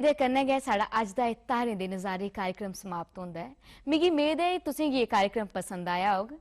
दे कन्नै गै साढ़ा अज दा तारें दे नज़ारे कार्यक्रम समाप्त होंदा है। मिगी मेद है तुसेंगी ये कार्यक्रम पसंद आया होग।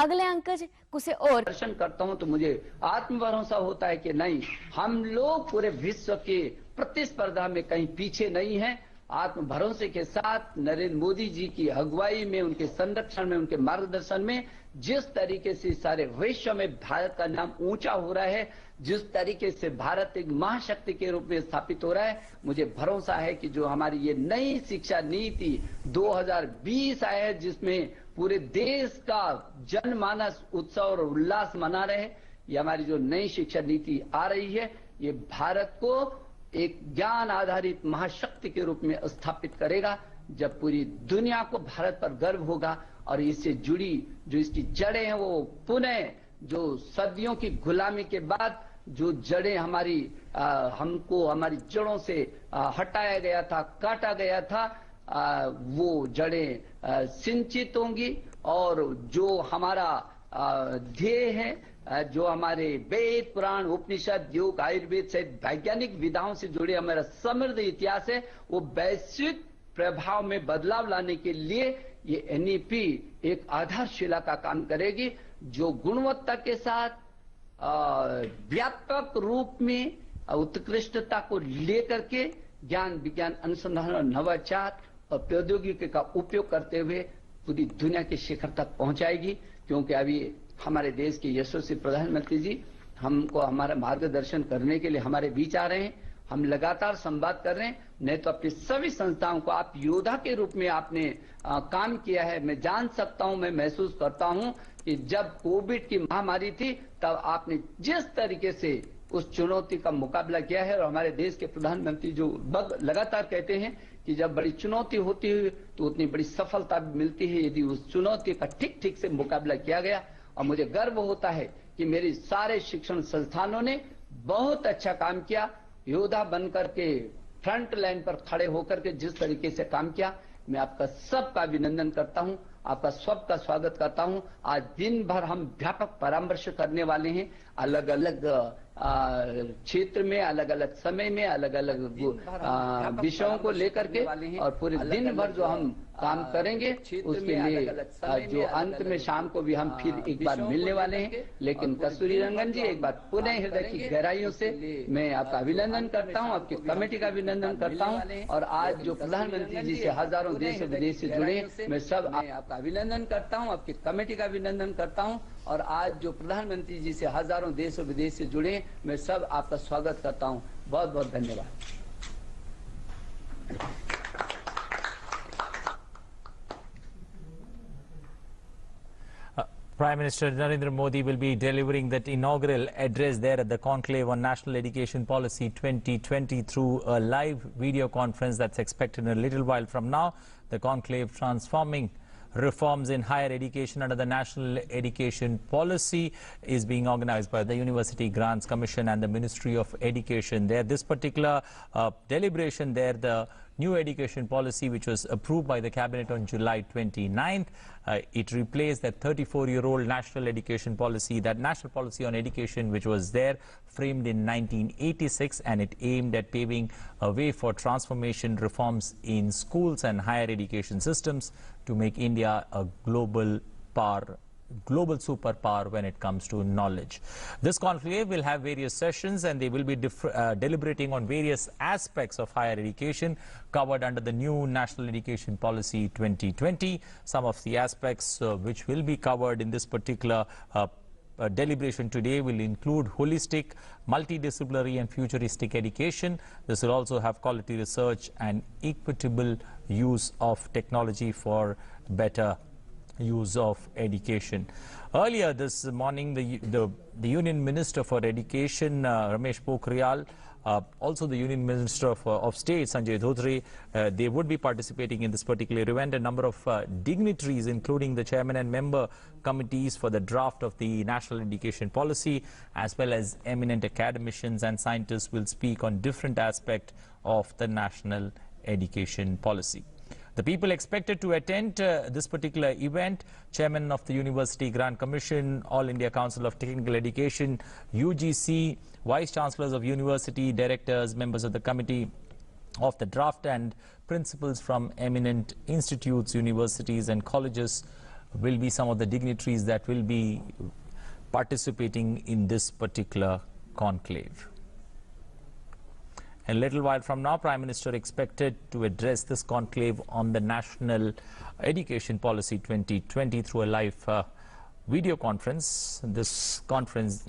अगले अंक च कुछ और दर्शन करता हूं तो मुझे आत्म भरोसा होता है कि नहीं, हम लोग पूरे विश्व के प्रतिस्पर्धा में कहीं पीछे नहीं हैं। आत्म भरोसे के साथ नरेंद्र मोदी जी की अगुवाई में, उनके संरक्षण में, उनके मार्गदर्शन में जिस तरीके से सारे विश्व में भारत का नाम ऊंचा हो रहा है, जिस तरीके से भारत एक महाशक्ति के रूप में स्थापित हो रहा है, मुझे भरोसा है कि जो हमारी ये नई शिक्षा नीति 2020 आया है, जिसमें पूरे देश का जनमानस उत्सव और उल्लास मना रहे, ये हमारी जो नई शिक्षा नीति आ रही है, ये भारत को एक ज्ञान आधारित महाशक्ति के रूप में स्थापित करेगा। जब पूरी दुनिया को भारत पर गर्व होगा और इससे जुड़ी जो इसकी जड़ें हैं वो पुनः जो सदियों की गुलामी के बाद जो जड़ें हमारी हमको हमारी जड़ों से हटाया गया था, काटा गया था, वो जड़ें सिंचित होंगी और जो हमारा ध्येय है, जो हमारे वेद पुराण उपनिषद योग आयुर्वेद सहित वैज्ञानिक विधाओं से जुड़े हमारा समृद्ध इतिहास है, वो वैश्विक प्रभाव में बदलाव लाने के लिए ये एनईपी एक आधारशिला का काम करेगी, जो गुणवत्ता के साथ व्यापक रूप में उत्कृष्टता को लेकर के ज्ञान विज्ञान अनुसंधान और नवाचार और प्रौद्योगिकी का उपयोग करते हुए पूरी दुनिया के शिखर तक पहुंचाएगी। क्योंकि अभी हमारे देश के यशस्वी प्रधानमंत्री जी हमको हमारा मार्गदर्शन करने के लिए हमारे बीच आ रहे हैं। हम लगातार संवाद कर रहे हैं। नहीं तो अपनी सभी संस्थाओं को आप योद्धा के रूप में आपने काम किया है। मैं जान सकता हूं, मैं महसूस करता हूं कि जब कोविड की महामारी थी तब आपने जिस तरीके से उस चुनौती का मुकाबला किया है, और हमारे देश के प्रधानमंत्री जो लगातार कहते हैं कि जब बड़ी चुनौती होती है तो उतनी बड़ी सफलता मिलती है यदि उस चुनौती का ठीक ठीक से मुकाबला किया गया। और मुझे गर्व होता है कि मेरे सारे शिक्षण संस्थानों ने बहुत अच्छा काम किया। योद्धा बनकर के फ्रंट लाइन पर खड़े होकर के जिस तरीके से काम किया, मैं आपका सबका अभिनंदन करता हूं, आपका सबका स्वागत करता हूं। आज दिन भर हम व्यापक परामर्श करने वाले हैं, अलग अलग क्षेत्र में, अलग अलग समय में, अलग अलग विषयों को लेकर के, और पूरे दिन भर जो हम काम करेंगे उसके लिए जो अंत में शाम को भी हम फिर एक बार मिलने वाले हैं। लेकिन कस्तूरी रंगन जी, एक बार पुनः हृदय की गहराइयों से मैं आपका अभिनंदन करता हूं, आपकी कमेटी का अभिनंदन करता हूं। और आज जो प्रधानमंत्री जी से हजारों देश विदेश से जुड़े, मैं सब आपका अभिनंदन करता हूं, आपकी कमेटी का अभिनंदन करता हूं। और आज जो प्रधानमंत्री जी से हजारों देश विदेश से जुड़े, मैं सब आपका स्वागत करता हूं। बहुत बहुत धन्यवाद। Prime Minister Narendra Modi will be delivering that inaugural address there at the Conclave on National Education Policy 2020 through a live video conference that's expected in a little while from now. The conclave transforming reforms in higher education under the National Education Policy is being organized by the University Grants Commission and the Ministry of Education. There, this particular deliberation there, the new education policy which was approved by the cabinet on July 29th, it replaced that 34-year-old national education policy, that national policy on education which was there framed in 1986, and it aimed at paving a way for transformation reforms in schools and higher education systems to make India a global superpower when it comes to knowledge. This conclave will have various sessions and they will be deliberating on various aspects of higher education covered under the new National Education Policy 2020. Some of the aspects which will be covered in this particular deliberation today will include holistic, multidisciplinary and futuristic education. This will also have quality research and equitable use of technology for better use of education. Earlier this morning, the Union Minister for Education, Ramesh Pokhriyal, also the Union Minister of State, Sanjay Dhodre, they would be participating in this particular event. A number of dignitaries, including the chairman and member committees for the draft of the National Education Policy, as well as eminent academicians and scientists, will speak on different aspects of the National Education Policy. The people expected to attend this particular event: Chairman of the University Grant Commission, All India Council of Technical Education, UGC, Vice Chancellors of University, Directors, members of the committee, of the draft, and principals from eminent institutes, universities and colleges will be some of the dignitaries that will be participating in this particular conclave. A little while from now, Prime Minister expected to address this conclave on the National Education Policy 2020 through a live video conference. This conference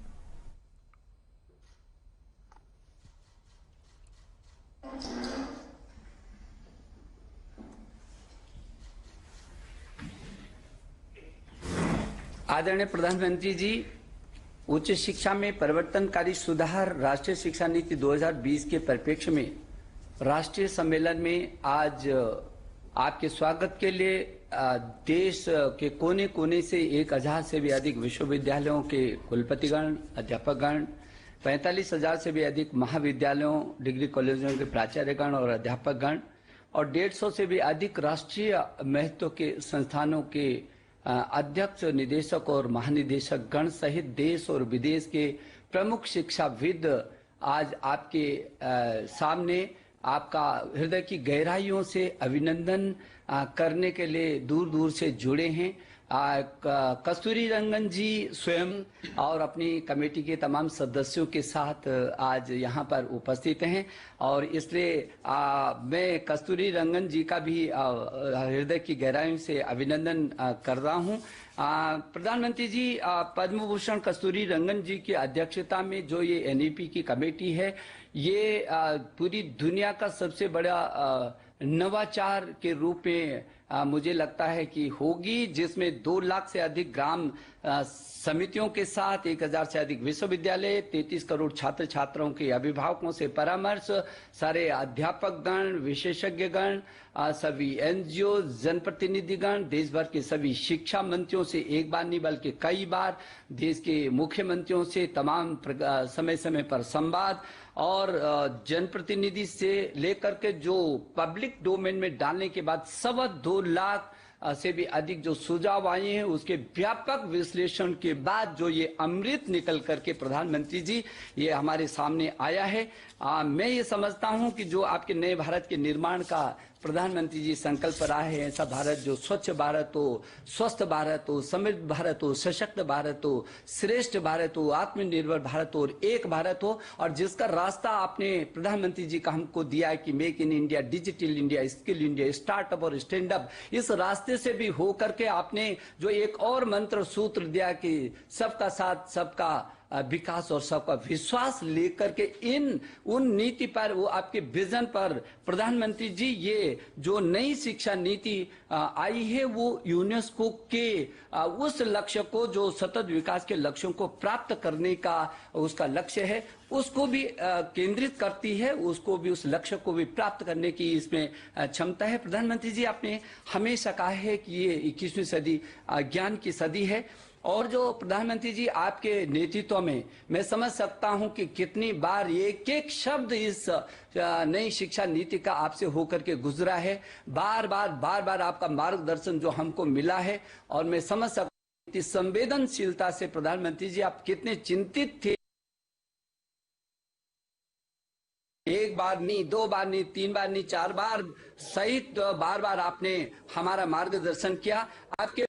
आदरणीय प्रधानमंत्री जी, उच्च शिक्षा में परिवर्तनकारी सुधार राष्ट्रीय शिक्षा नीति 2020 के परिप्रेक्ष्य में राष्ट्रीय सम्मेलन में आज आपके स्वागत के लिए देश के कोने कोने से 1000 से भी अधिक विश्वविद्यालयों के कुलपतिगण, अध्यापकगण, 45,000 से भी अधिक महाविद्यालयों, डिग्री कॉलेजों के प्राचार्यगण और अध्यापकगण और 150 से भी अधिक राष्ट्रीय महत्व के संस्थानों के अध्यक्ष, निदेशक और महानिदेशक गण सहित देश और विदेश के प्रमुख शिक्षाविद आज आपके सामने आपका हृदय की गहराइयों से अभिनंदन करने के लिए दूर दूर से जुड़े हैं। कस्तूरी रंगन जी स्वयं और अपनी कमेटी के तमाम सदस्यों के साथ आज यहाँ पर उपस्थित हैं और इसलिए मैं कस्तूरी रंगन जी का भी हृदय की गहराइयों से अभिनंदन कर रहा हूँ। प्रधानमंत्री जी, पद्म भूषण कस्तूरी रंगन जी की अध्यक्षता में जो ये एनईपी की कमेटी है, ये पूरी दुनिया का सबसे बड़ा नवाचार के रूप में मुझे लगता है कि होगी, जिसमें 2 लाख से अधिक ग्राम समितियों के साथ 1000 से अधिक विश्वविद्यालय, 33 करोड़ छात्र छात्राओं के अभिभावकों से परामर्श, सारे अध्यापकगण, विशेषज्ञगण, सभी एनजीओ, जनप्रतिनिधिगण, देश भर के सभी शिक्षा मंत्रियों से एक बार नहीं बल्कि कई बार, देश के मुख्यमंत्रियों से तमाम समय समय पर संवाद और जनप्रतिनिधि से लेकर के जो पब्लिक डोमेन में डालने के बाद 2.25 लाख से भी अधिक जो सुझाव आए हैं, उसके व्यापक विश्लेषण के बाद जो ये अमृत निकल करके प्रधानमंत्री जी ये हमारे सामने आया है। मैं ये समझता हूं कि जो आपके नए भारत के निर्माण का प्रधानमंत्री जी संकल्प रहा है, ऐसा भारत जो स्वच्छ भारत हो, स्वस्थ भारत हो, समृद्ध भारत हो, सशक्त भारत हो, श्रेष्ठ भारत हो, आत्मनिर्भर भारत हो और एक भारत हो, और जिसका रास्ता आपने प्रधानमंत्री जी का हमको दिया है कि make in India, digital India, skill India, startup और स्टैंड अप, इस रास्ते से भी हो करके आपने जो एक और मंत्र सूत्र दिया कि सबका साथ, सबका विकास और सबका विश्वास लेकर के उन नीति पर, वो आपके विजन पर प्रधानमंत्री जी ये जो नई शिक्षा नीति आई है वो यूनेस्को के उस लक्ष्य को, जो सतत विकास के लक्ष्यों को प्राप्त करने का उसका लक्ष्य है, उसको भी केंद्रित करती है, उसको भी, उस लक्ष्य को भी प्राप्त करने की इसमें क्षमता है। प्रधानमंत्री जी, आपने हमेशा कहा है कि ये 21वीं सदी ज्ञान की सदी है और जो प्रधानमंत्री जी आपके नेतृत्व में मैं समझ सकता हूं कि कितनी बार एक एक शब्द इस नई शिक्षा नीति का आपसे होकर के गुजरा है, बार बार आपका मार्गदर्शन जो हमको मिला है और मैं समझ सकता हूं कि संवेदनशीलता से प्रधानमंत्री जी आप कितने चिंतित थे। 1 बार नहीं, 2 बार नहीं, 3 बार नहीं, 4 बार सहित बार आपने हमारा मार्गदर्शन किया। आपके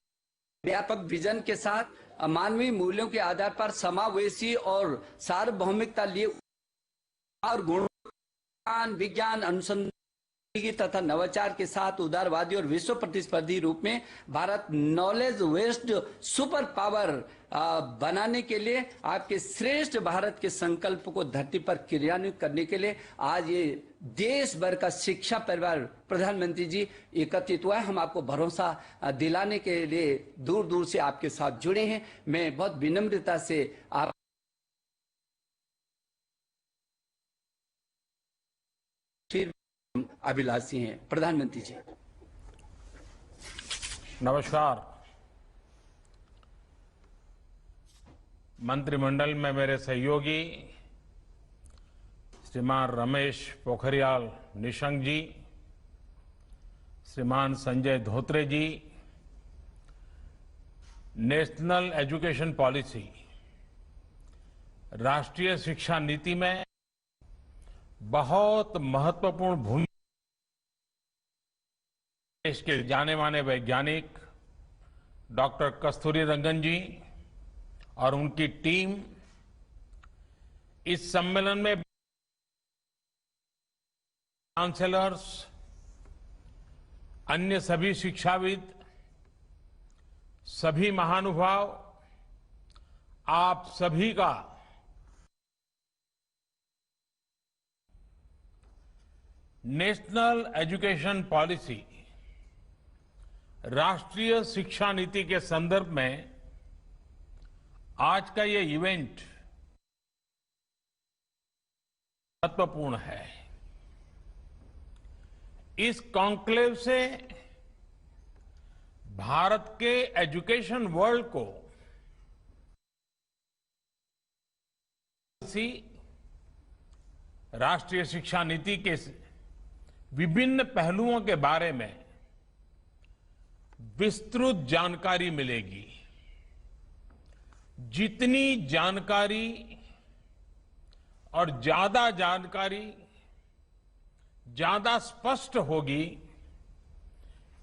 व्यापक विजन के साथ मानवीय मूल्यों के आधार पर समावेशी और सार्वभौमिकता लिए और गुण विज्ञान अनुसंधान तथा नवाचार के साथ उदारवादी और विश्व प्रतिस्पर्धी रूप में Bharat knowledge based superpower बनाने के लिए, आपके श्रेष्ठ भारत के संकल्प को धरती पर क्रियान्वित करने के लिए आज ये देश भर का शिक्षा परिवार प्रधानमंत्री जी एकत्रित हुआ है। हम आपको भरोसा दिलाने के लिए दूर दूर से आपके साथ जुड़े हैं। मैं बहुत विनम्रता से आप अभिलाषी हैं। प्रधानमंत्री जी नमस्कार। मंत्रिमंडल में मेरे सहयोगी श्रीमान रमेश पोखरियाल निशंक जी, श्रीमान संजय धोत्रे जी, नेशनल एजुकेशन पॉलिसी, राष्ट्रीय शिक्षा नीति में बहुत महत्वपूर्ण भूमिका देश के जाने माने वैज्ञानिक डॉक्टर कस्तूरी रंगन जी और उनकी टीम इस सम्मेलन में चांसलर्स, अन्य सभी शिक्षाविद, सभी महानुभाव, आप सभी का नेशनल एजुकेशन पॉलिसी, राष्ट्रीय शिक्षा नीति के संदर्भ में आज का ये इवेंट महत्वपूर्ण है। इस कॉन्क्लेव से भारत के एजुकेशन वर्ल्ड को राष्ट्रीय शिक्षा नीति के विभिन्न पहलुओं के बारे में विस्तृत जानकारी मिलेगी। जितनी जानकारी और ज्यादा जानकारी ज्यादा स्पष्ट होगी,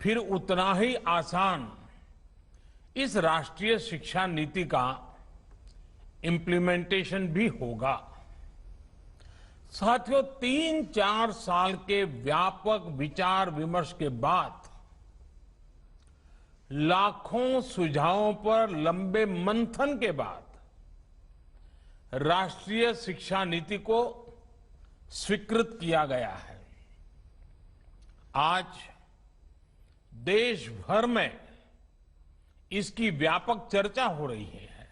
फिर उतना ही आसान इस राष्ट्रीय शिक्षा नीति का इम्प्लीमेंटेशन भी होगा। साथियों, 3-4 साल के व्यापक विचार विमर्श के बाद लाखों सुझावों पर लंबे मंथन के बाद राष्ट्रीय शिक्षा नीति को स्वीकृत किया गया है। आज देश भर में इसकी व्यापक चर्चा हो रही है।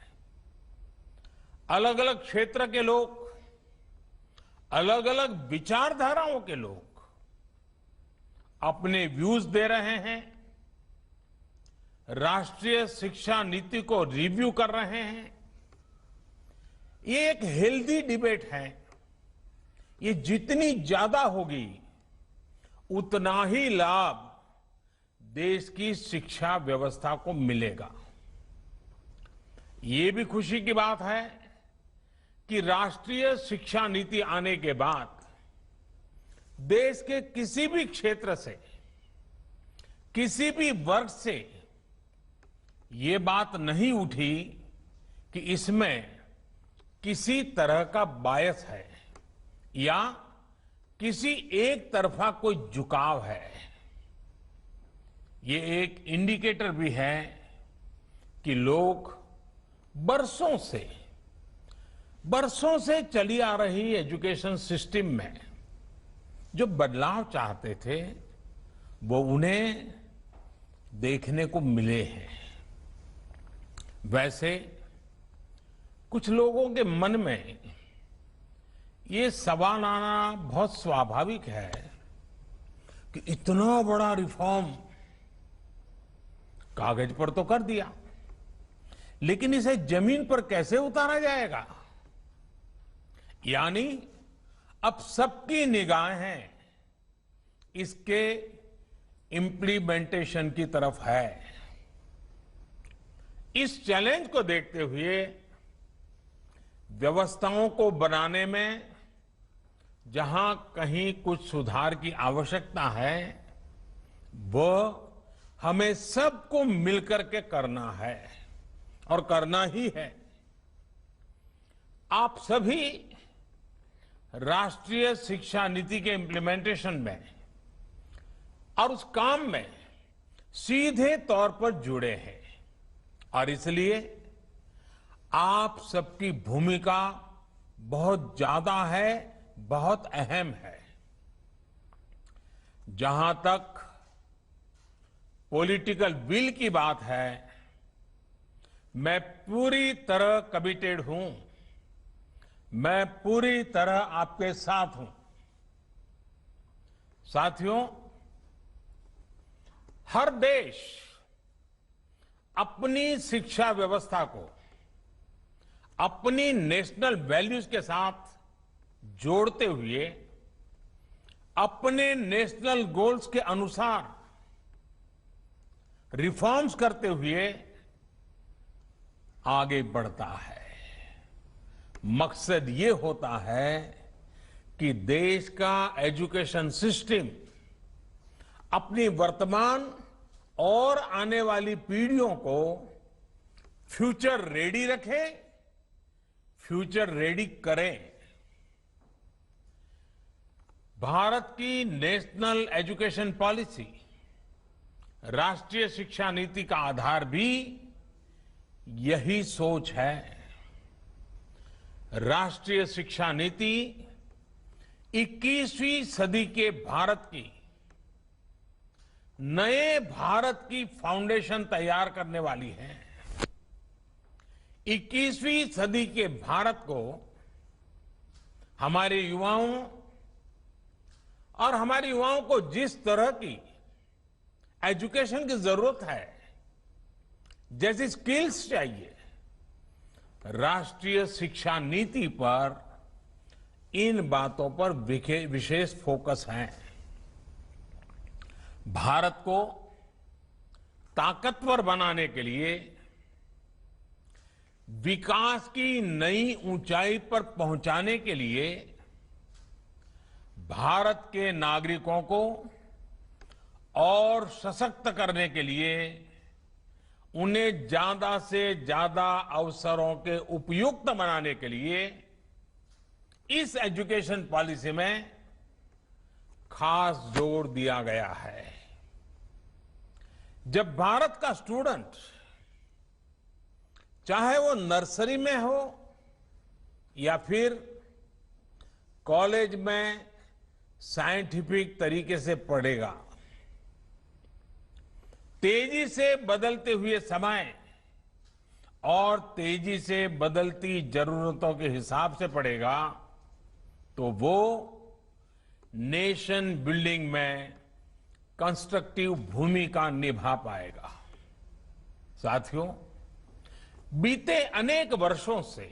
अलग अलग क्षेत्र के लोग, अलग अलग विचारधाराओं के लोग अपने व्यूज दे रहे हैं, राष्ट्रीय शिक्षा नीति को रिव्यू कर रहे हैं। ये एक हेल्दी डिबेट है। ये जितनी ज्यादा होगी उतना ही लाभ देश की शिक्षा व्यवस्था को मिलेगा। ये भी खुशी की बात है कि राष्ट्रीय शिक्षा नीति आने के बाद देश के किसी भी क्षेत्र से, किसी भी वर्ग से ये बात नहीं उठी कि इसमें किसी तरह का बायस है या किसी एक तरफा कोई झुकाव है। ये एक इंडिकेटर भी है कि लोग बरसों से चली आ रही एजुकेशन सिस्टम में जो बदलाव चाहते थे, वो उन्हें देखने को मिले हैं। वैसे कुछ लोगों के मन में ये सवाल आना बहुत स्वाभाविक है कि इतना बड़ा रिफॉर्म कागज पर तो कर दिया, लेकिन इसे जमीन पर कैसे उतारा जाएगा? यानी अब सबकी निगाहें इसके इम्प्लीमेंटेशन की तरफ है। इस चैलेंज को देखते हुए व्यवस्थाओं को बनाने में जहां कहीं कुछ सुधार की आवश्यकता है, वो हमें सबको मिलकर के करना है और करना ही है। आप सभी राष्ट्रीय शिक्षा नीति के इम्प्लीमेंटेशन में और उस काम में सीधे तौर पर जुड़े हैं और इसलिए आप सबकी भूमिका बहुत ज्यादा है, बहुत अहम है। जहां तक पॉलिटिकल विल की बात है, मैं पूरी तरह कमिटेड हूं, मैं पूरी तरह आपके साथ हूं। साथियों, हर देश अपनी शिक्षा व्यवस्था को अपनी नेशनल वैल्यूज के साथ जोड़ते हुए अपने नेशनल गोल्स के अनुसार रिफॉर्म्स करते हुए आगे बढ़ता है। मकसद ये होता है कि देश का एजुकेशन सिस्टम अपनी वर्तमान और आने वाली पीढ़ियों को फ्यूचर रेडी रखें, फ्यूचर रेडी करें। भारत की नेशनल एजुकेशन पॉलिसी, राष्ट्रीय शिक्षा नीति का आधार भी यही सोच है। राष्ट्रीय शिक्षा नीति 21वीं सदी के भारत की, नए भारत की फाउंडेशन तैयार करने वाली है। 21वीं सदी के भारत को हमारे युवाओं और हमारे युवाओं को जिस तरह की एजुकेशन की जरूरत है, जैसी स्किल्स चाहिए, राष्ट्रीय शिक्षा नीति पर इन बातों पर विशेष फोकस है। भारत को ताकतवर बनाने के लिए, विकास की नई ऊंचाई पर पहुंचाने के लिए भारत के नागरिकों को और सशक्त करने के लिए, उन्हें ज्यादा से ज्यादा अवसरों के उपयुक्त बनाने के लिए इस एजुकेशन पॉलिसी में खास जोर दिया गया है। जब भारत का स्टूडेंट, चाहे वो नर्सरी में हो या फिर कॉलेज में साइंटिफिक तरीके से पढ़ेगा, तेजी से बदलते हुए समय और तेजी से बदलती जरूरतों के हिसाब से पढ़ेगा, तो वो नेशन बिल्डिंग में कंस्ट्रक्टिव भूमिका निभा पाएगा। साथियों, बीते अनेक वर्षों से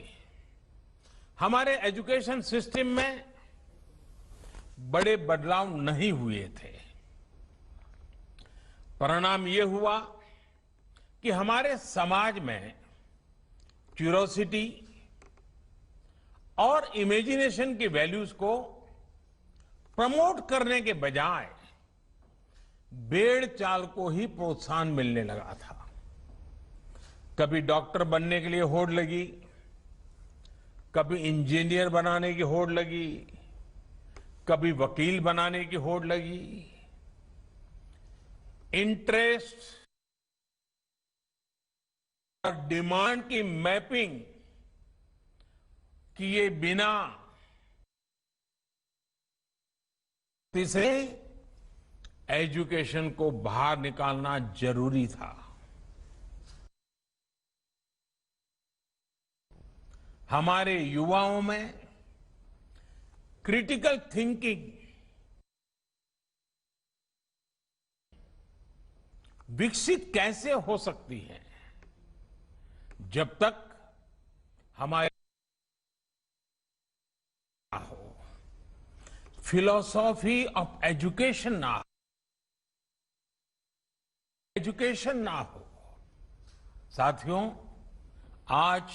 हमारे एजुकेशन सिस्टम में बड़े बदलाव नहीं हुए थे। परिणाम ये हुआ कि हमारे समाज में क्यूरोसिटी और इमेजिनेशन की वैल्यूज को प्रमोट करने के बजाय भेड़ चाल को ही प्रोत्साहन मिलने लगा था। कभी डॉक्टर बनने के लिए होड़ लगी, कभी इंजीनियर बनाने की होड़ लगी, कभी वकील बनाने की होड़ लगी। इंटरेस्ट और डिमांड की मैपिंग किए बिना से एजुकेशन को बाहर निकालना जरूरी था। हमारे युवाओं में क्रिटिकल थिंकिंग विकसित कैसे हो सकती है, जब तक हमारे हो फिलॉसफी ऑफ एजुकेशन ना हो, एजुकेशन ना हो। साथियों, आज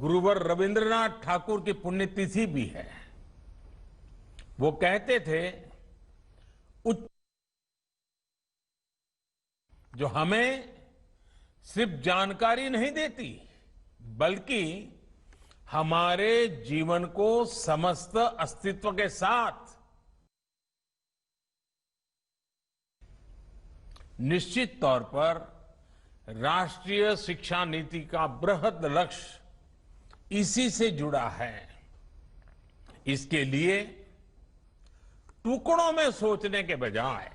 गुरुवर रविंद्रनाथ ठाकुर की पुण्यतिथि भी है। वो कहते थे, जो हमें सिर्फ जानकारी नहीं देती, बल्कि हमारे जीवन को समस्त अस्तित्व के साथ निश्चित तौर पर राष्ट्रीय शिक्षा नीति का बृहद लक्ष्य इसी से जुड़ा है। इसके लिए टुकड़ों में सोचने के बजाय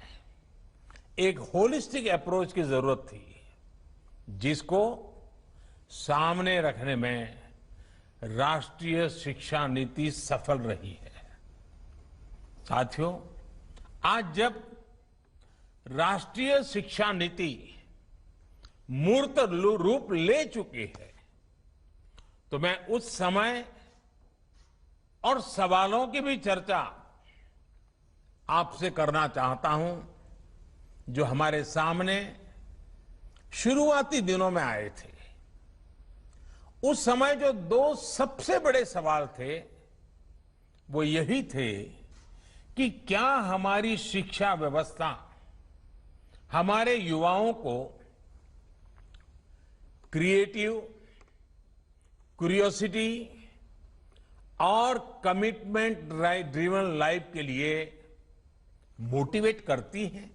एक होलिस्टिक अप्रोच की जरूरत थी, जिसको सामने रखने में राष्ट्रीय शिक्षा नीति सफल रही है। साथियों, आज जब राष्ट्रीय शिक्षा नीति मूर्त रूप ले चुकी है, तो मैं उस समय और सवालों की भी चर्चा आपसे करना चाहता हूं, जो हमारे सामने शुरुआती दिनों में आए थे। उस समय जो दो सबसे बड़े सवाल थे, वो यही थे कि क्या हमारी शिक्षा व्यवस्था हमारे युवाओं को क्रिएटिव, क्यूरियोसिटी और कमिटमेंट ड्रिवन लाइफ के लिए मोटिवेट करती है।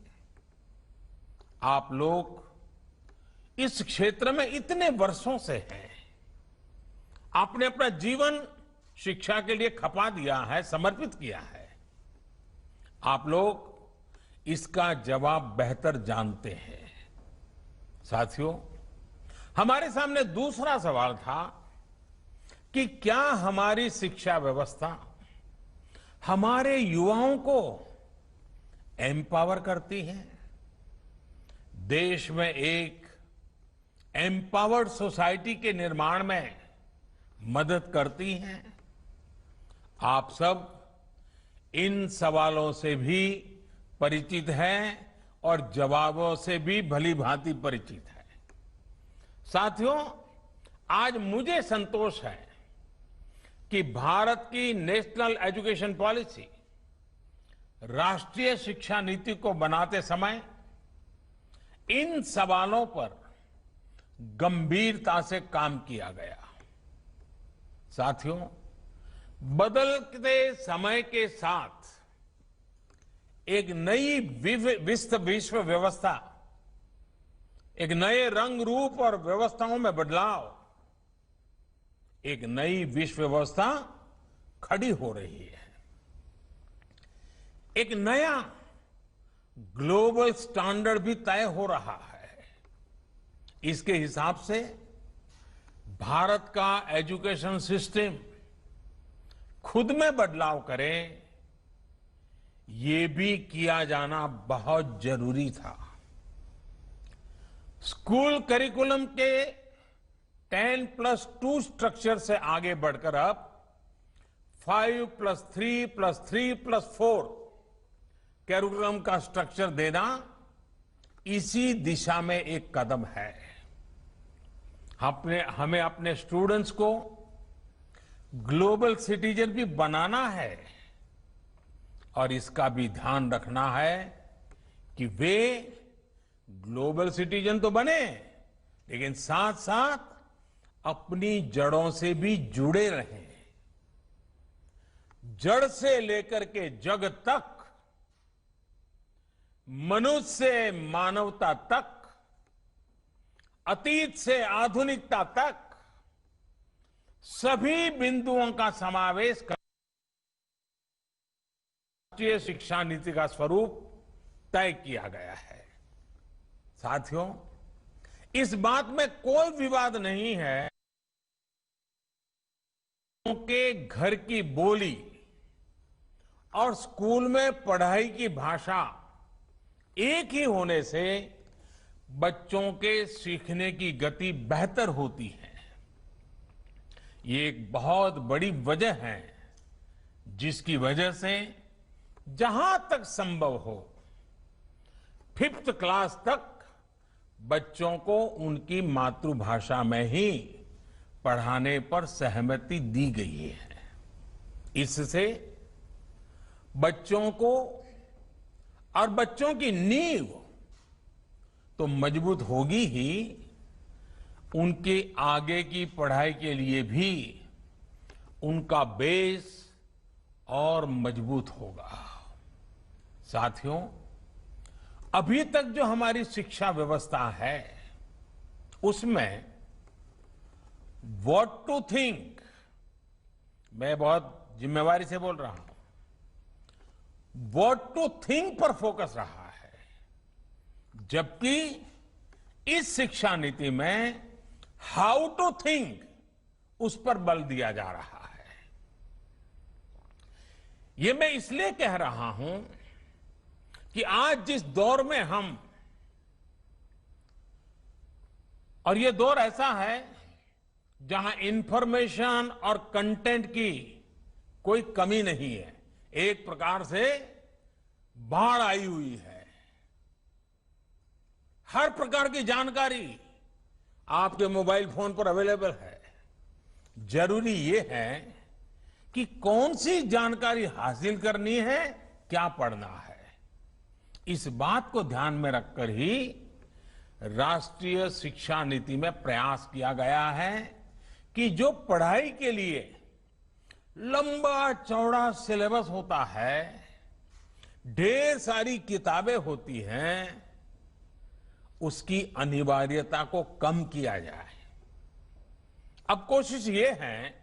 आप लोग इस क्षेत्र में इतने वर्षों से हैं, आपने अपना जीवन शिक्षा के लिए खपा दिया है, समर्पित किया है। आप लोग इसका जवाब बेहतर जानते हैं। साथियों, हमारे सामने दूसरा सवाल था कि क्या हमारी शिक्षा व्यवस्था हमारे युवाओं को एम्पावर करती है, देश में एक एम्पावर्ड सोसाइटी के निर्माण में मदद करती है। आप सब इन सवालों से भी परिचित हैं और जवाबों से भी भली भांति परिचित है। साथियों, आज मुझे संतोष है कि भारत की नेशनल एजुकेशन पॉलिसी, राष्ट्रीय शिक्षा नीति को बनाते समय इन सवालों पर गंभीरता से काम किया गया। साथियों, बदलते समय के साथ एक नई विश्व व्यवस्था, एक नए रंग रूप और व्यवस्थाओं में बदलाव, एक नई विश्व व्यवस्था खड़ी हो रही है। एक नया ग्लोबल स्टैंडर्ड भी तय हो रहा है। इसके हिसाब से भारत का एजुकेशन सिस्टम खुद में बदलाव करे, ये भी किया जाना बहुत जरूरी था। स्कूल करिकुलम के 10+2 स्ट्रक्चर से आगे बढ़कर अब 5+3+3+4 करिकुलम का स्ट्रक्चर देना इसी दिशा में एक कदम है। हमें अपने स्टूडेंट्स को ग्लोबल सिटीजन भी बनाना है और इसका भी ध्यान रखना है कि वे ग्लोबल सिटीजन तो बने, लेकिन साथ साथ अपनी जड़ों से भी जुड़े रहें। जड़ से लेकर के जग तक, मनुष्य से मानवता तक, अतीत से आधुनिकता तक सभी बिंदुओं का समावेश कर राष्ट्रीय शिक्षा नीति का स्वरूप तय किया गया है। साथियों, इस बात में कोई विवाद नहीं है के घर की बोली और स्कूल में पढ़ाई की भाषा एक ही होने से बच्चों के सीखने की गति बेहतर होती है। ये एक बहुत बड़ी वजह है जिसकी वजह से जहां तक संभव हो 5th क्लास तक बच्चों को उनकी मातृभाषा में ही पढ़ाने पर सहमति दी गई है। इससे बच्चों को और बच्चों की नींव तो मजबूत होगी ही, उनके आगे की पढ़ाई के लिए भी उनका बेस और मजबूत होगा। साथियों, अभी तक जो हमारी शिक्षा व्यवस्था है उसमें व्हाट टू थिंक, मैं बहुत जिम्मेवारी से बोल रहा हूं, व्हाट टू थिंक पर फोकस रहा है, जबकि इस शिक्षा नीति में हाउ टू थिंक उस पर बल दिया जा रहा है। ये मैं इसलिए कह रहा हूं कि आज जिस दौर में हम, और ये दौर ऐसा है जहां इंफॉर्मेशन और कंटेंट की कोई कमी नहीं है, एक प्रकार से बाढ़ आई हुई है। हर प्रकार की जानकारी आपके मोबाइल फोन पर अवेलेबल है। जरूरी ये है कि कौन सी जानकारी हासिल करनी है क्या पढ़ना है, इस बात को ध्यान में रखकर ही राष्ट्रीय शिक्षा नीति में प्रयास किया गया है कि जो पढ़ाई के लिए लंबा चौड़ा सिलेबस होता है, ढेर सारी किताबें होती हैं, उसकी अनिवार्यता को कम किया जाए। अब कोशिश ये है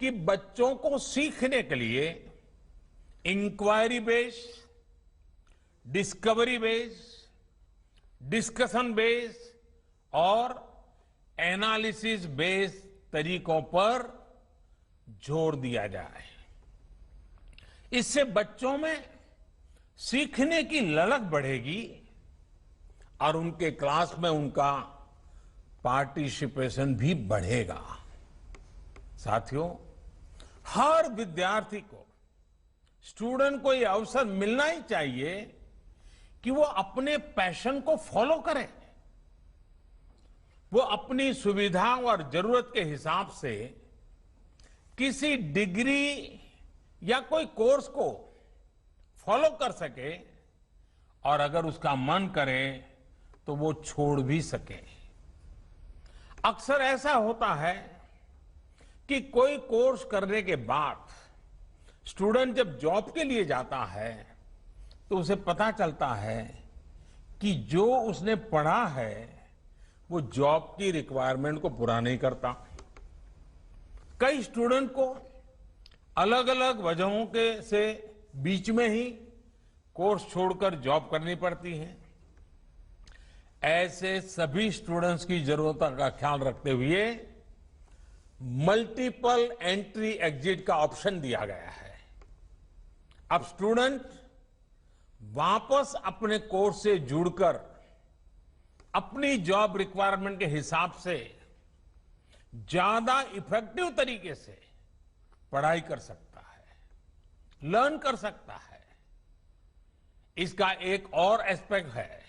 कि बच्चों को सीखने के लिए inquiry based, discovery based, discussion based और एनालिसिस बेस्ड तरीकों पर जोर दिया जाए। इससे बच्चों में सीखने की ललक बढ़ेगी और उनके क्लास में उनका पार्टिसिपेशन भी बढ़ेगा। साथियों, हर विद्यार्थी को, स्टूडेंट को यह अवसर मिलना ही चाहिए कि वो अपने पैशन को फॉलो करे। वो अपनी सुविधा और जरूरत के हिसाब से किसी डिग्री या कोई कोर्स को फॉलो कर सके और अगर उसका मन करे तो वो छोड़ भी सके। अक्सर ऐसा होता है कि कोई कोर्स करने के बाद स्टूडेंट जब जॉब के लिए जाता है तो उसे पता चलता है कि जो उसने पढ़ा है वो जॉब की रिक्वायरमेंट को पूरा नहीं करता। कई स्टूडेंट को अलग अलग वजहों के से बीच में ही कोर्स छोड़कर जॉब करनी पड़ती है। ऐसे सभी स्टूडेंट्स की जरूरतों का ख्याल रखते हुए मल्टीपल एंट्री एग्जिट का ऑप्शन दिया गया है। अब स्टूडेंट वापस अपने कोर्स से जुड़कर अपनी जॉब रिक्वायरमेंट के हिसाब से ज्यादा इफेक्टिव तरीके से पढ़ाई कर सकता है, लर्न कर सकता है। इसका एक और एस्पेक्ट है,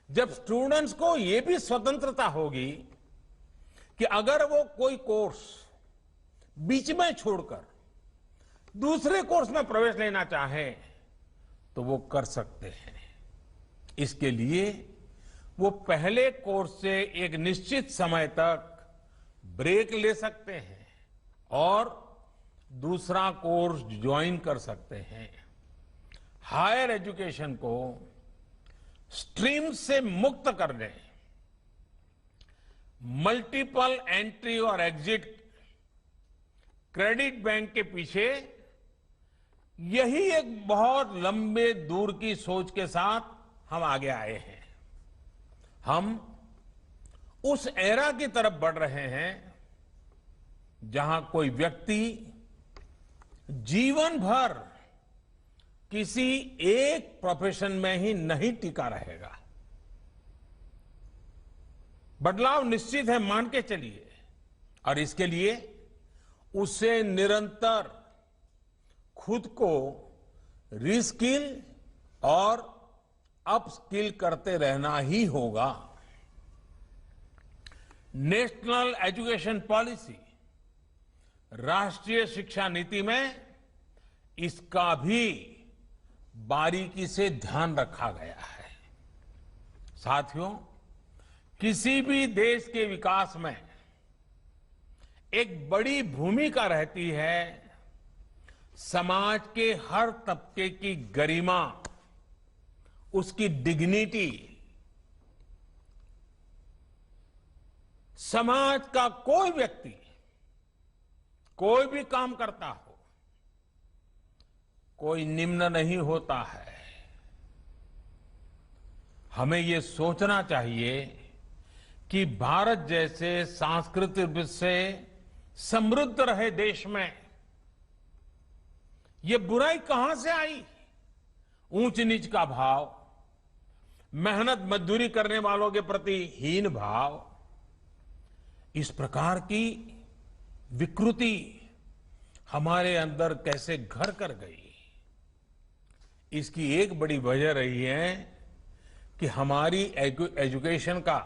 जब स्टूडेंट्स को यह भी स्वतंत्रता होगी कि अगर वो कोई कोर्स बीच में छोड़कर दूसरे कोर्स में प्रवेश लेना चाहे तो वो कर सकते हैं। इसके लिए वो पहले कोर्स से एक निश्चित समय तक ब्रेक ले सकते हैं और दूसरा कोर्स ज्वाइन कर सकते हैं। हायर एजुकेशन को स्ट्रीम से मुक्त करने, मल्टीपल एंट्री और एग्जिट क्रेडिट बैंक के पीछे यही एक बहुत लंबे दूर की सोच के साथ हम आगे आए हैं। हम उस एरा की तरफ बढ़ रहे हैं जहां कोई व्यक्ति जीवन भर किसी एक प्रोफेशन में ही नहीं टिका रहेगा। बदलाव निश्चित है, मान के चलिए, और इसके लिए उसे निरंतर खुद को रीस्किल और अपस्किल करते रहना ही होगा। नेशनल एजुकेशन पॉलिसी, राष्ट्रीय शिक्षा नीति में इसका भी बारीकी से ध्यान रखा गया है। साथियों, किसी भी देश के विकास में एक बड़ी भूमिका रहती है समाज के हर तबके की गरिमा, उसकी डिग्निटी। समाज का कोई व्यक्ति कोई भी काम करता हो, कोई निम्न नहीं होता है। हमें ये सोचना चाहिए कि भारत जैसे सांस्कृतिक रूप से समृद्ध रहे देश में ये बुराई कहां से आई? ऊंच नीच का भाव, मेहनत मजदूरी करने वालों के प्रति हीन भाव, इस प्रकार की विकृति हमारे अंदर कैसे घर कर गई? इसकी एक बड़ी वजह रही है कि हमारी एजुकेशन का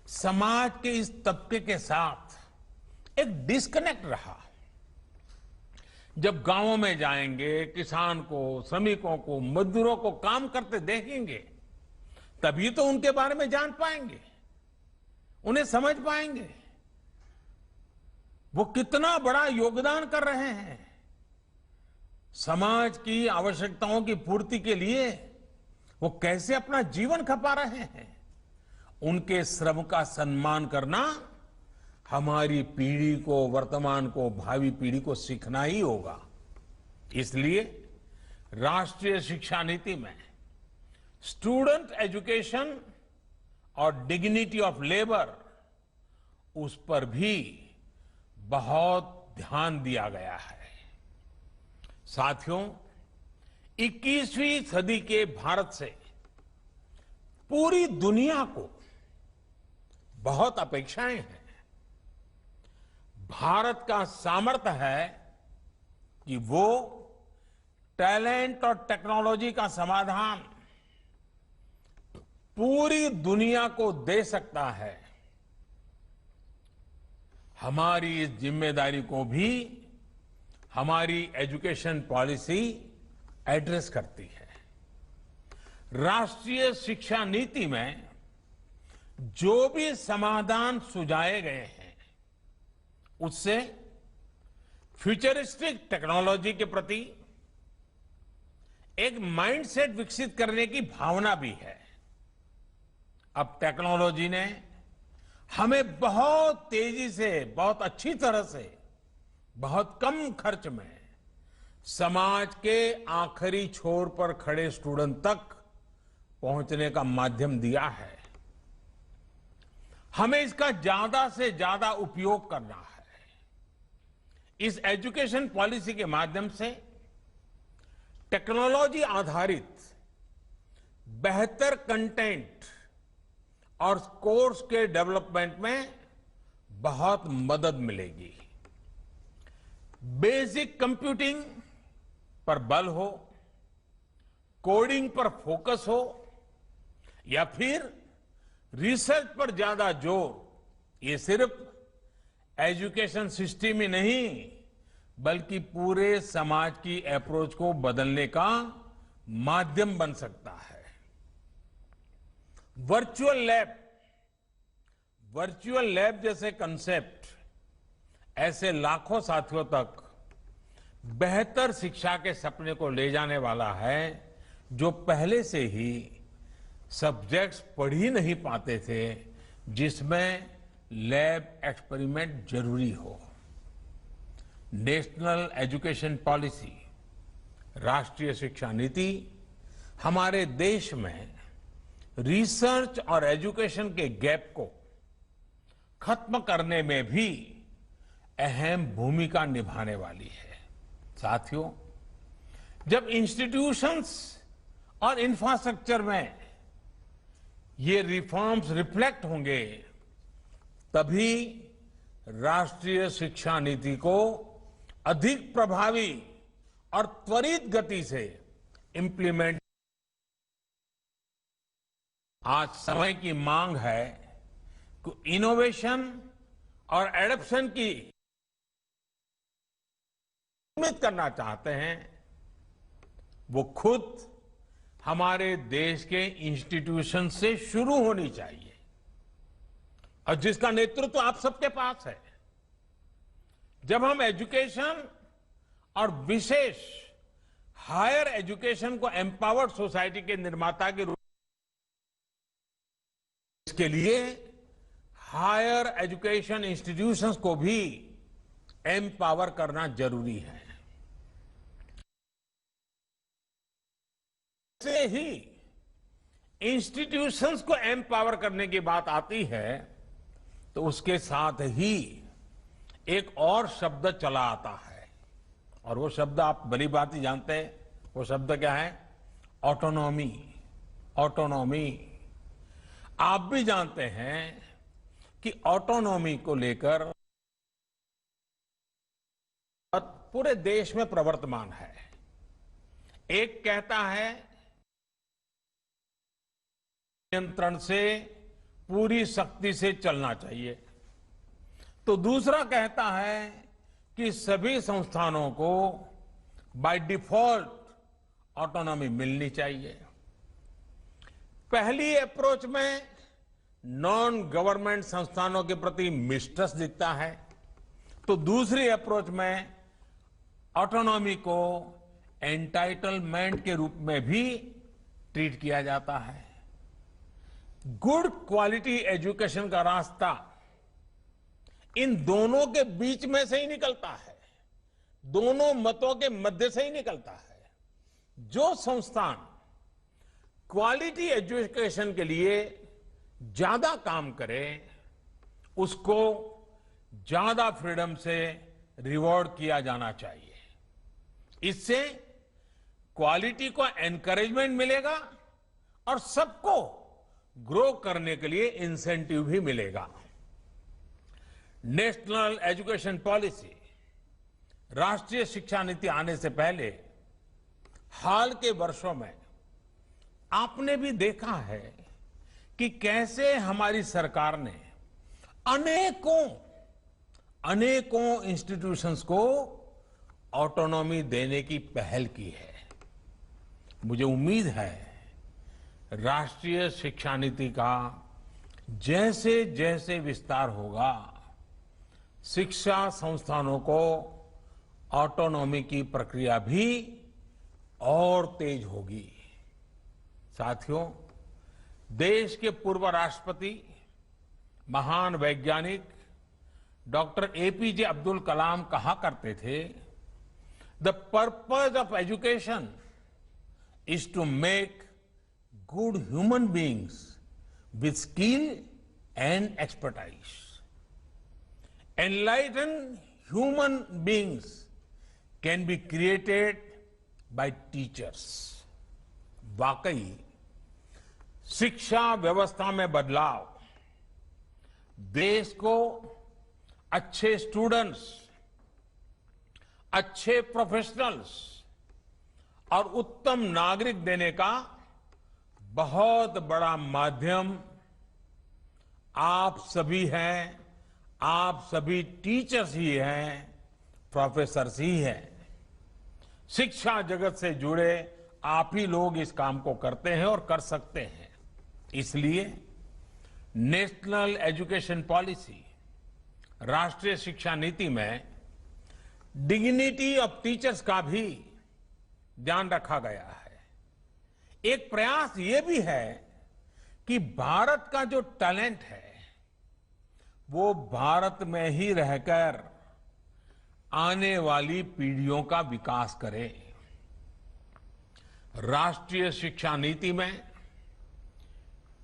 समाज के इस तबके के साथ एक डिस्कनेक्ट रहा। जब गांवों में जाएंगे, किसान को, श्रमिकों को, मजदूरों को काम करते देखेंगे, तभी तो उनके बारे में जान पाएंगे, उन्हें समझ पाएंगे वो कितना बड़ा योगदान कर रहे हैं। समाज की आवश्यकताओं की पूर्ति के लिए वो कैसे अपना जीवन खपा रहे हैं। उनके श्रम का सम्मान करना हमारी पीढ़ी को, वर्तमान को, भावी पीढ़ी को सीखना ही होगा। इसलिए राष्ट्रीय शिक्षा नीति में स्टूडेंट एजुकेशन और डिग्निटी ऑफ लेबर, उस पर भी बहुत ध्यान दिया गया है। साथियों, 21वीं सदी के भारत से पूरी दुनिया को बहुत अपेक्षाएं हैं। भारत का सामर्थ्य है कि वो टैलेंट और टेक्नोलॉजी का समाधान पूरी दुनिया को दे सकता है। हमारी इस जिम्मेदारी को भी हमारी एजुकेशन पॉलिसी एड्रेस करती है। राष्ट्रीय शिक्षा नीति में जो भी समाधान सुझाए गए हैं, उससे फ्यूचरिस्टिक टेक्नोलॉजी के प्रति एक माइंडसेट विकसित करने की भावना भी है। अब टेक्नोलॉजी ने हमें बहुत तेजी से, बहुत अच्छी तरह से, बहुत कम खर्च में समाज के आखिरी छोर पर खड़े स्टूडेंट तक पहुंचने का माध्यम दिया है। हमें इसका ज्यादा से ज्यादा उपयोग करना है। इस एजुकेशन पॉलिसी के माध्यम से टेक्नोलॉजी आधारित बेहतर कंटेंट और कोर्स के डेवलपमेंट में बहुत मदद मिलेगी। बेसिक कंप्यूटिंग पर बल हो, कोडिंग पर फोकस हो, या फिर रिसर्च पर ज्यादा जोर, ये सिर्फ एजुकेशन सिस्टम ही नहीं बल्कि पूरे समाज की अप्रोच को बदलने का माध्यम बन सकता है। वर्चुअल लैब जैसे कंसेप्ट ऐसे लाखों साथियों तक बेहतर शिक्षा के सपने को ले जाने वाला है, जो पहले से ही सब्जेक्ट्स पढ़ ही नहीं पाते थे, जिसमें लैब एक्सपेरिमेंट जरूरी हो। नेशनल एजुकेशन पॉलिसी, राष्ट्रीय शिक्षा नीति हमारे देश में रिसर्च और एजुकेशन के गैप को खत्म करने में भी अहम भूमिका निभाने वाली है। साथियों, जब इंस्टीट्यूशंस और इंफ्रास्ट्रक्चर में ये रिफॉर्म्स रिफ्लेक्ट होंगे, तभी राष्ट्रीय शिक्षा नीति को अधिक प्रभावी और त्वरित गति से इंप्लीमेंट। आज समय की मांग है कि इनोवेशन और एडॉप्शन की उम्मीद करना चाहते हैं, वो खुद हमारे देश के इंस्टीट्यूशन से शुरू होनी चाहिए, और जिसका नेतृत्व आप सबके पास है। जब हम एजुकेशन और विशेष हायर एजुकेशन को एम्पावर्ड सोसाइटी के निर्माता के रूप, इसके लिए हायर एजुकेशन इंस्टीट्यूशंस को भी एम्पावर करना जरूरी है। ऐसे ही इंस्टीट्यूशंस को एम्पावर करने की बात आती है तो उसके साथ ही एक और शब्द चला आता है, और वो शब्द आप भली बात ही जानते हैं। वो शब्द क्या है? ऑटोनॉमी। ऑटोनॉमी। आप भी जानते हैं कि ऑटोनॉमी को लेकर पूरे देश में प्रवर्तमान है। एक कहता है नियंत्रण से पूरी सख्ती से चलना चाहिए, तो दूसरा कहता है कि सभी संस्थानों को बाय डिफॉल्ट ऑटोनॉमी मिलनी चाहिए। पहली अप्रोच में नॉन गवर्नमेंट संस्थानों के प्रति मिसट्रस्ट दिखता है, तो दूसरी अप्रोच में ऑटोनॉमी को एंटाइटलमेंट के रूप में भी ट्रीट किया जाता है। गुड क्वालिटी एजुकेशन का रास्ता इन दोनों के बीच में से ही निकलता है, दोनों मतों के मध्य से ही निकलता है। जो संस्थान क्वालिटी एजुकेशन के लिए ज्यादा काम करे, उसको ज्यादा फ्रीडम से रिवॉर्ड किया जाना चाहिए। इससे क्वालिटी को एनकरेजमेंट मिलेगा और सबको ग्रो करने के लिए इंसेंटिव भी मिलेगा। नेशनल एजुकेशन पॉलिसी, राष्ट्रीय शिक्षा नीति आने से पहले हाल के वर्षों में आपने भी देखा है कि कैसे हमारी सरकार ने अनेकों इंस्टीट्यूशंस को ऑटोनॉमी देने की पहल की है। मुझे उम्मीद है राष्ट्रीय शिक्षा नीति का जैसे जैसे विस्तार होगा, शिक्षा संस्थानों को ऑटोनॉमी की प्रक्रिया भी और तेज होगी। साथियों, देश के पूर्व राष्ट्रपति, महान वैज्ञानिक डॉक्टर एपीजे अब्दुल कलाम कहा करते थे, the purpose of education is to make good human beings with skill and expertise. Enlightened human beings can be created by teachers. वाकई शिक्षा व्यवस्था में बदलाव देश को अच्छे स्टूडेंट्स, अच्छे प्रोफेशनल्स और उत्तम नागरिक देने का बहुत बड़ा माध्यम आप सभी हैं, आप सभी टीचर्स ही हैं, प्रोफेसर्स ही हैं। शिक्षा जगत से जुड़े आप ही लोग इस काम को करते हैं और कर सकते हैं। इसलिए नेशनल एजुकेशन पॉलिसी, राष्ट्रीय शिक्षा नीति में डिग्निटी ऑफ टीचर्स का भी ध्यान रखा गया है। एक प्रयास ये भी है कि भारत का जो टैलेंट है वो भारत में ही रहकर आने वाली पीढ़ियों का विकास करे। राष्ट्रीय शिक्षा नीति में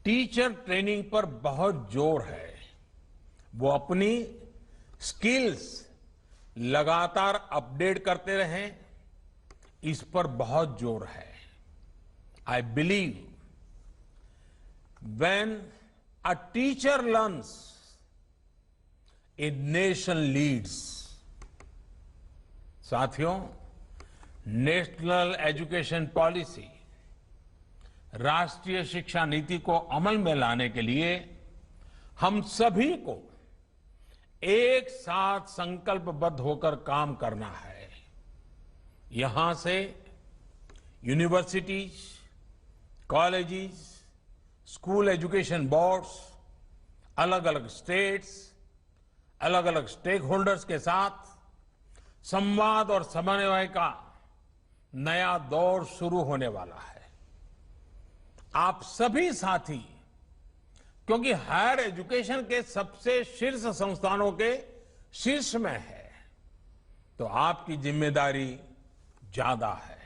टीचर ट्रेनिंग पर बहुत जोर है। वो अपनी स्किल्स लगातार अपडेट करते रहें, इस पर बहुत जोर है। I believe when a teacher learns, a nation leads. साथियों, नेशनल एजुकेशन पॉलिसी, राष्ट्रीय शिक्षा नीति को अमल में लाने के लिए हम सभी को एक साथ संकल्पबद्ध होकर काम करना है। यहां से universities, colleges, school education boards, अलग अलग स्टेट्स, अलग अलग स्टेक होल्डर्स के साथ संवाद और समन्वय का नया दौर शुरू होने वाला है। आप सभी साथी, क्योंकि हायर एजुकेशन के सबसे शीर्ष संस्थानों के शीर्ष में है, तो आपकी जिम्मेदारी ज्यादा है।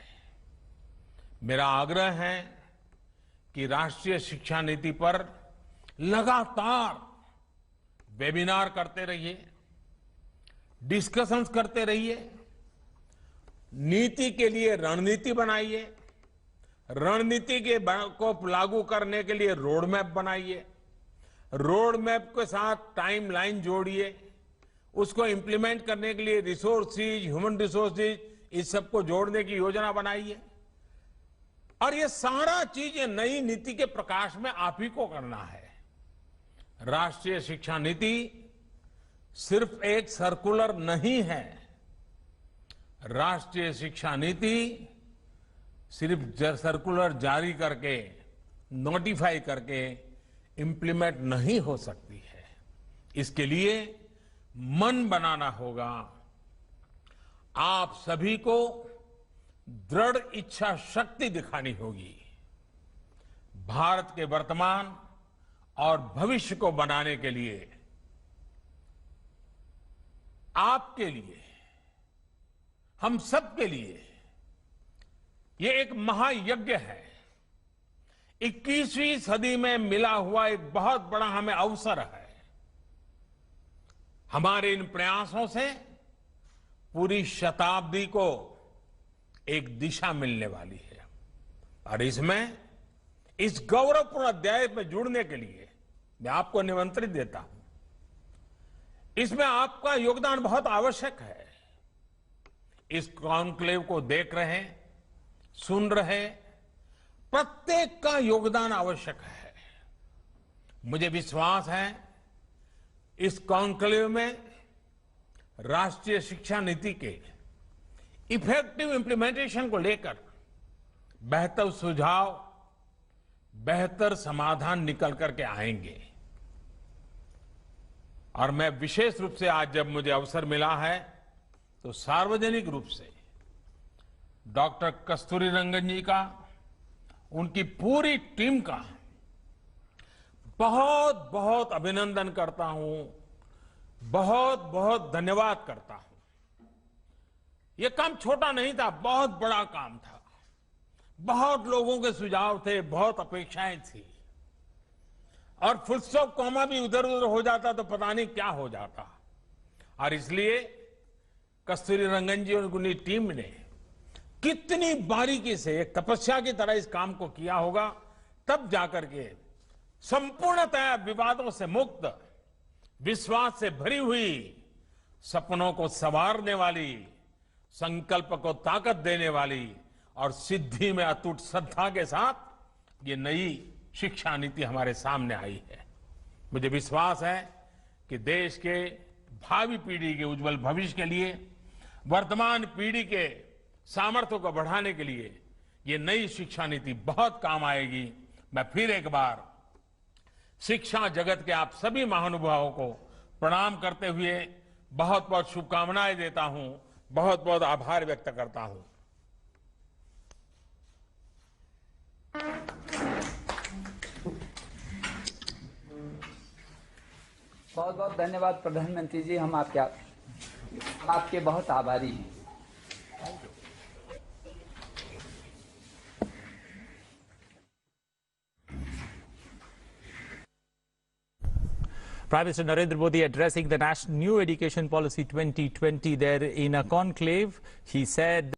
मेरा आग्रह है कि राष्ट्रीय शिक्षा नीति पर लगातार वेबिनार करते रहिए, डिस्कशंस करते रहिए, नीति के लिए रणनीति बनाइए, रणनीति को लागू करने के लिए रोड मैप बनाइए, रोड मैप के साथ टाइमलाइन जोड़िए, उसको इंप्लीमेंट करने के लिए रिसोर्सेज, ह्यूमन रिसोर्सेज, इस सबको जोड़ने की योजना बनाइए। और ये सारा चीज ये नई नीति के प्रकाश में आप ही को करना है। राष्ट्रीय शिक्षा नीति सिर्फ एक सर्कुलर नहीं है। राष्ट्रीय शिक्षा नीति सिर्फ सर्कुलर जारी करके, नोटिफाई करके इंप्लीमेंट नहीं हो सकती है। इसके लिए मन बनाना होगा। आप सभी को दृढ़ इच्छा शक्ति दिखानी होगी। भारत के वर्तमान और भविष्य को बनाने के लिए, आपके लिए, हम सब के लिए ये एक महायज्ञ है। 21वीं सदी में मिला हुआ एक बहुत बड़ा हमें अवसर है। हमारे इन प्रयासों से पूरी शताब्दी को एक दिशा मिलने वाली है और इसमें इस गौरवपूर्ण अध्याय में जुड़ने के लिए मैं आपको निमंत्रित देता हूं। इसमें आपका योगदान बहुत आवश्यक है। इस कॉन्क्लेव को देख रहे, सुन रहे प्रत्येक का योगदान आवश्यक है। मुझे विश्वास है इस कॉन्क्लेव में राष्ट्रीय शिक्षा नीति के इफेक्टिव इंप्लीमेंटेशन को लेकर बेहतर सुझाव, बेहतर समाधान निकल करके आएंगे। और मैं विशेष रूप से आज जब मुझे अवसर मिला है तो सार्वजनिक रूप से डॉक्टर कस्तूरीरंगन जी का, उनकी पूरी टीम का बहुत बहुत अभिनंदन करता हूं, बहुत बहुत धन्यवाद करता हूं। यह काम छोटा नहीं था, बहुत बड़ा काम था। बहुत लोगों के सुझाव थे, बहुत अपेक्षाएं थी और फुल स्टॉप कॉमा भी उधर उधर हो जाता तो पता नहीं क्या हो जाता। और इसलिए कस्तूरीरंगन जी और उनकी टीम ने कितनी बारीकी से एक तपस्या की तरह इस काम को किया होगा, तब जाकर के संपूर्णतः विवादों से मुक्त, विश्वास से भरी हुई, सपनों को संवारने वाली, संकल्प को ताकत देने वाली और सिद्धि में अटूट श्रद्धा के साथ ये नई शिक्षा नीति हमारे सामने आई है। मुझे विश्वास है कि देश के भावी पीढ़ी के उज्जवल भविष्य के लिए, वर्तमान पीढ़ी के सामर्थ्य को बढ़ाने के लिए ये नई शिक्षा नीति बहुत काम आएगी। मैं फिर एक बार शिक्षा जगत के आप सभी महानुभावों को प्रणाम करते हुए बहुत बहुत शुभकामनाएं देता हूं, बहुत बहुत आभार व्यक्त करता हूं। बहुत बहुत धन्यवाद प्रधानमंत्री जी, हम आपके बहुत आभारी हैं। Prime Minister Narendra Modi addressing the National New Education Policy 2020 there in a conclave, he said